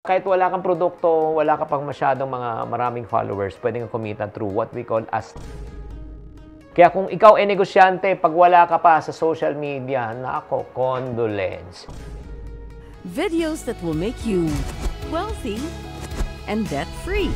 Kahit wala kang produkto, wala ka pang masyadong maraming followers, pwede kang kumita through what we call as. Kaya kung ikaw ay negosyante, pag wala ka pa sa social media, nako, condolence. Videos that will make you wealthy and debt-free.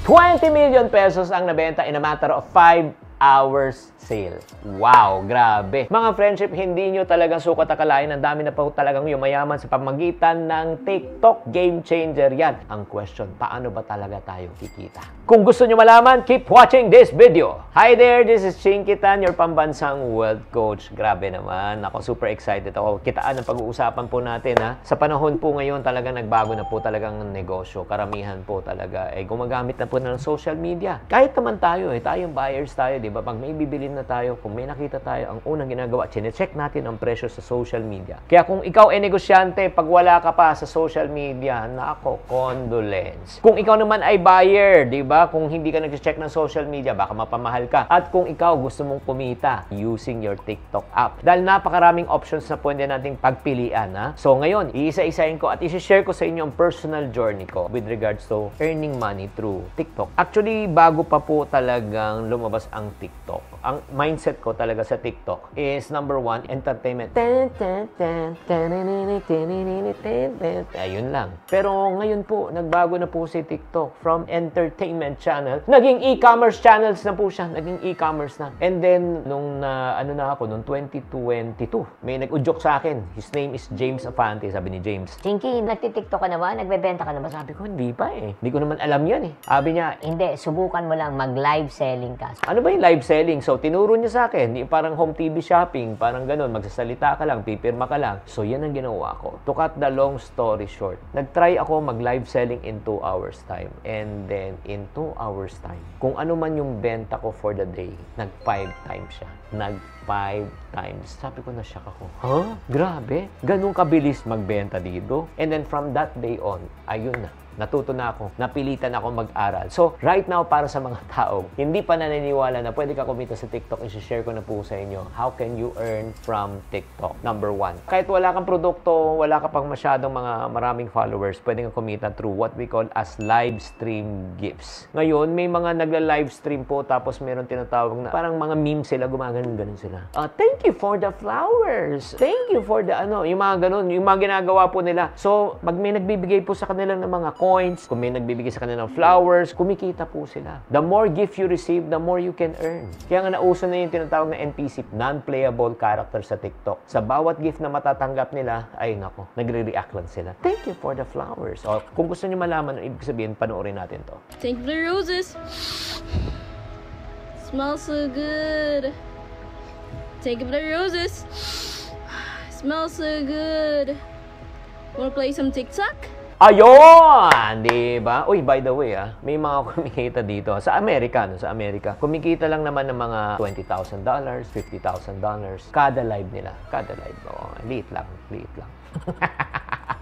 20 million pesos ang nabenta in a matter of 5 hours sale. Wow, grabe. Mga friendship, hindi nyo talagang sukat akalain. Ang dami na po talagang yumayaman sa pamagitan ng TikTok. Game changer yan. Ang question, paano ba talaga tayo kikita? Kung gusto nyo malaman, keep watching this video. Hi there, this is Chinky Tan, your pambansang wealth coach. Grabe naman. Ako, super excited ako. Kitaan ang pag-uusapan po natin, ha. Sa panahon po ngayon, talagang nagbago na po talagang negosyo. Karamihan po talaga ay gumagamit na po ng social media. Kahit naman tayo, tayong buyers tayo, di ba? Pag may bibilin na tayo, kung may nakita tayo, ang unang ginagawa, chinecheck natin ang presyo sa social media. Kaya kung ikaw ay negosyante, pag wala ka pa sa social media, nako, condolence. Kung ikaw naman ay buyer, di ba? Kung hindi ka nag-check ng social media, baka mapamahal ka. At kung ikaw gusto mong kumita using your TikTok app. Dahil napakaraming options na pwede nating pagpilian, ha? So ngayon, iisa-isahin ko at isi-share ko sa inyo ang personal journey ko with regards to earning money through TikTok. Actually, bago pa po talagang lumabas ang TikTok, ang mindset ko talaga sa TikTok is number one, entertainment. Ayun lang. Pero ngayon po, nagbago na po si TikTok from entertainment channel. Naging e-commerce channels na po siya. Naging e-commerce na. And then, nung noong 2022, may nag-udyok sa akin. His name is James Afante. Sabi ni James, Chinky, nagtitiktok ka na ba? Nagbebenta ka na ba? sabi ko, hindi pa eh. Hindi ko naman alam yan eh. Sabi niya, Hindi, subukan mo lang mag-live selling ka. ano ba yung live selling? So, tinuro niya sa akin, parang home TV shopping, parang ganun, magsasalita ka lang, pipirma ka lang. So, yan ang ginawa ko. To cut the long story short, nag-try ako mag-live selling in 2 hours time. And then, in 2 hours time, kung ano man yung benta ko for the day, nag-5 times siya. Nag-5 times. Sabi ko, na-shock ako. Huh? Grabe? Ganun kabilis magbenta dito? And then, from that day on, ayun na. Natuto na ako, napilitan ako mag-aral. So, right now, para sa mga tao, hindi pa naniniwala na pwede ka kumita sa TikTok, i-share ko na po sa inyo, how can you earn from TikTok? Number one, kahit wala kang produkto, wala ka pang masyadong maraming followers, pwede kang kumita through what we call as live stream gifts. Ngayon, may mga nagla-live stream po, tapos meron tinatawag na, parang mga memes sila, gumaganon-ganon sila. Thank you for the flowers. Thank you for the yung mga ganon, yung mga ginagawa po nila. So, pag may nagbibigay po sa kanila ng mga coins, kung may nagbibigay sa kanila ng flowers, kumikita po sila. The more gift you receive, the more you can earn. Kaya nga nauso na yung tinatawag na NPC, non-playable character sa TikTok. Sa bawat gift na matatanggap nila, ay nako, nagre-react lang sila. Thank you for the flowers. O, kung gusto niyo malaman, ibig sabihin, panoorin natin to. Thank you for the roses. Smells so good. Thank you for the roses. Smells so good. Wanna play some TikTok? Ayun! Diba? Uy, by the way, may mga kumikita dito. Sa Amerika, Sa Amerika. Kumikita lang naman ng mga $20,000, $50,000 kada live nila. Kada live. Oh, liit lang. Liit lang.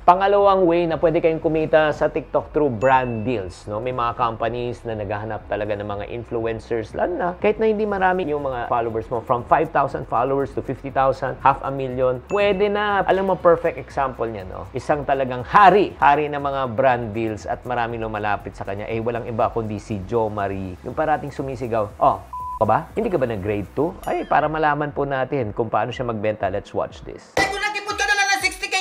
Pangalawang way na pwede kayong kumita sa TikTok through brand deals, no? May mga companies na naghahanap talaga ng mga influencers, lalo na kahit na hindi marami yung mga followers mo, from 5,000 followers to 50,000, 500,000, pwede na. Alam mo, perfect example niya, no? Isang talagang hari ng mga brand deals at maraming lumalapit sa kanya, walang iba kundi si Jo Marie, yung parating sumisigaw, ka ba? Hindi ka ba na grade 2? Ay, para malaman po natin kung paano siya magbenta, let's watch this.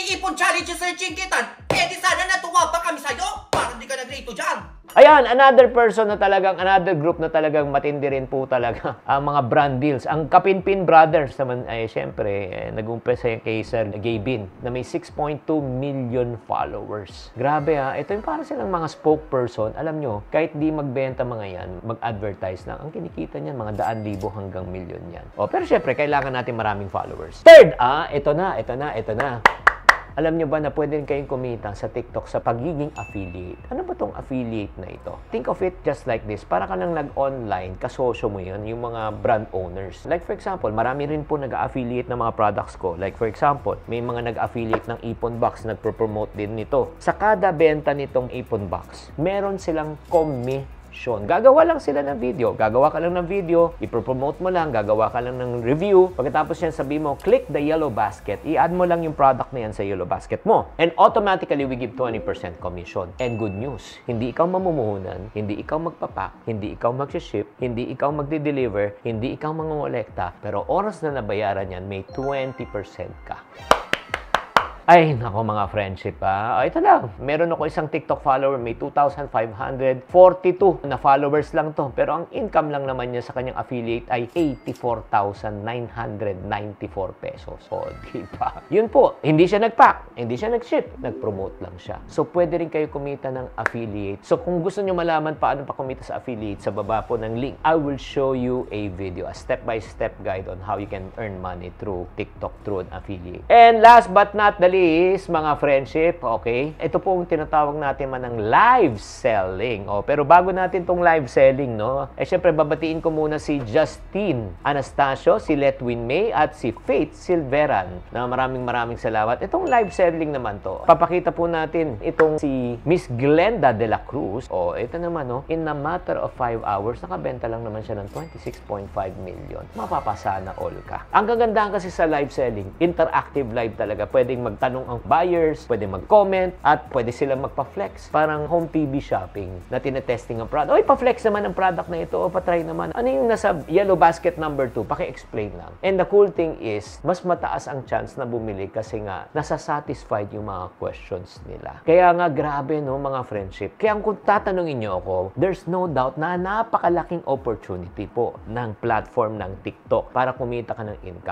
Ipon challenge sa Chinky Tan. Di sana natuwa pa kami sa'yo para di ka nag-rate dyan. Ayan, another person na talagang, another group na talagang matindi rin po talaga ang mga brand deals. Ang Kapinpin Brothers naman, syempre, nag-umpisa yung kay Sir Gabin na may 6.2 million followers. Grabe ito yung parang silang mga spokesperson. Alam nyo, kahit di magbenta mga yan, mag-advertise lang, ang kinikita niyan, mga 100,000 hanggang milyon yan. Pero syempre, kailangan natin maraming followers. Third, ito na. Alam nyo ba na pwede rin kayong kumita sa TikTok sa pagiging affiliate? Ano ba tong affiliate na ito? Think of it just like this. Para ka lang nag-online, kasosyo mo yun, yung mga brand owners. Like for example, marami rin po nag-affiliate ng mga products ko. Like for example, may mga nag-affiliate ng Ipon Box, nagpo-promote din nito. Sa kada benta nitong Ipon Box, meron silang commission. komisyon. Gagawa lang sila ng video. Gagawa ka lang ng video, ipropromote mo lang, gagawa ka lang ng review. Pagkatapos yan, sabi mo, click the yellow basket. I-add mo lang yung product na yan sa yellow basket mo. And automatically, we give 20% commission. And good news, hindi ikaw mamumuhunan, hindi ikaw magpapak, hindi ikaw mag-ship, hindi ikaw magde-deliver, hindi ikaw mangongolekta, pero oras na nabayaran yan, may 20% ka. Ay, nako mga friendship ha. Ito lang, meron ako isang TikTok follower, may 2,542 na followers lang to. Pero ang income lang naman niya sa kanyang affiliate ay 84,994 pesos. O, diba? Yun po, hindi siya nag-pack, hindi siya nag-ship, nag-promote lang siya. So, pwede rin kayo kumita ng affiliate. So, kung gusto nyo malaman paano pa kumita sa affiliate, sa baba po ng link, I will show you a video, a step-by-step guide on how you can earn money through TikTok, through an affiliate. And last but not the least, mga friendship, okay? Ito pong tinatawag natin man ng live selling. Oh, pero bago natin tong live selling, no? Syempre, babatiin ko muna si Justine Anastasio, si Letwin May, at si Faith Silveran. Na maraming salamat. Itong live selling naman to. Papakita po natin itong si Miss Glenda de la Cruz. Oh, ito naman, no? In a matter of 5 hours, nakabenta lang naman siya ng 26.5 million. Mapapasana all ka. Ang kagandahan kasi sa live selling, interactive live talaga. Pwedeng magtanong ang buyers, pwede mag-comment, at pwede silang magpa-flex. Parang home TV shopping na tinetesting ang product. Oy, pa-flex naman ang product na ito. O, patry naman. Ano yung nasa yellow basket number 2? Paki-explain lang. And the cool thing is, mas mataas ang chance na bumili kasi nga, nasa-satisfied yung mga questions nila. Kaya nga, grabe, no, mga friendship. Kaya kung tatanungin nyo ako, there's no doubt na napakalaking opportunity po ng platform ng TikTok para kumita ka ng income.